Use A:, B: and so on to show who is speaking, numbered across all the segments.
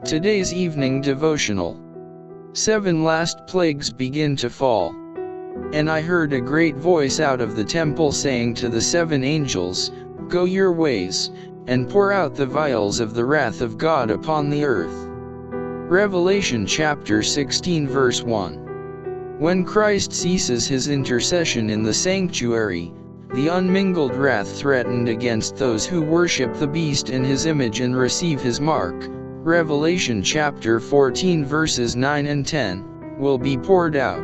A: Today's evening devotional. 7 last plagues begin to fall. And I heard a great voice out of the temple saying to the 7 angels, Go your ways, and pour out the vials of the wrath of God upon the earth. Revelation chapter 16 verse 1. When Christ ceases his intercession in the sanctuary, the unmingled wrath threatened against those who worship the beast in his image and receive his mark, Revelation chapter 14 verses 9 and 10, will be poured out.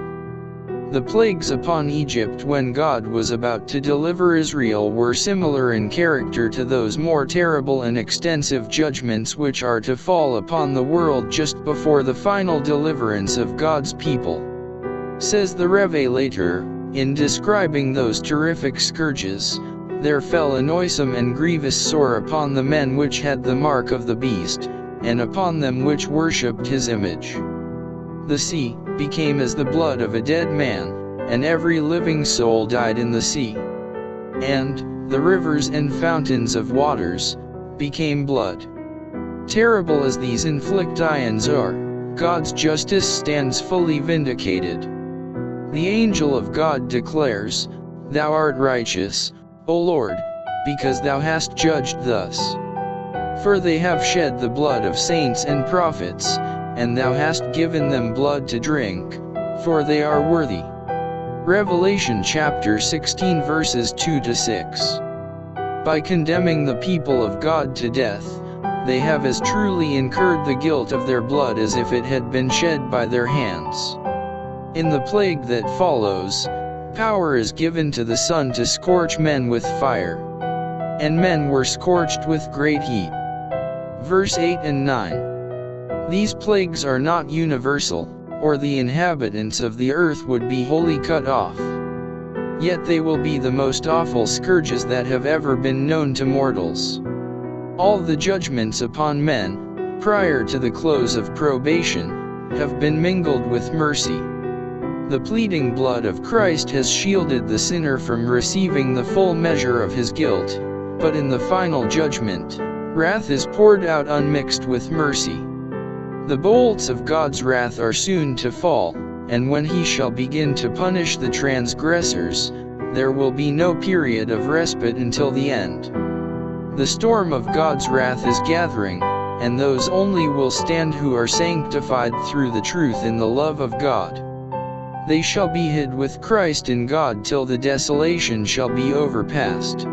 A: The plagues upon Egypt when God was about to deliver Israel were similar in character to those more terrible and extensive judgments which are to fall upon the world just before the final deliverance of God's people. Says the revelator, in describing those terrific scourges, there fell a noisome and grievous sore upon the men which had the mark of the beast, and upon them which worshipped his image. The sea became as the blood of a dead man, and every living soul died in the sea. And the rivers and fountains of waters became blood. Terrible as these inflictions are, God's justice stands fully vindicated. The angel of God declares, Thou art righteous, O Lord, because thou hast judged thus. For they have shed the blood of saints and prophets, and thou hast given them blood to drink, for they are worthy. Revelation chapter 16 verses 2 to 6. By condemning the people of God to death, they have as truly incurred the guilt of their blood as if it had been shed by their hands. In the plague that follows, power is given to the sun to scorch men with fire. And men were scorched with great heat. Verse 8 and 9. These plagues are not universal, or the inhabitants of the earth would be wholly cut off. Yet they will be the most awful scourges that have ever been known to mortals. All the judgments upon men, prior to the close of probation, have been mingled with mercy. The pleading blood of Christ has shielded the sinner from receiving the full measure of his guilt, but in the final judgment, wrath is poured out unmixed with mercy. The bolts of God's wrath are soon to fall, and when he shall begin to punish the transgressors, there will be no period of respite until the end. The storm of God's wrath is gathering, and those only will stand who are sanctified through the truth in the love of God. They shall be hid with Christ in God till the desolation shall be overpast.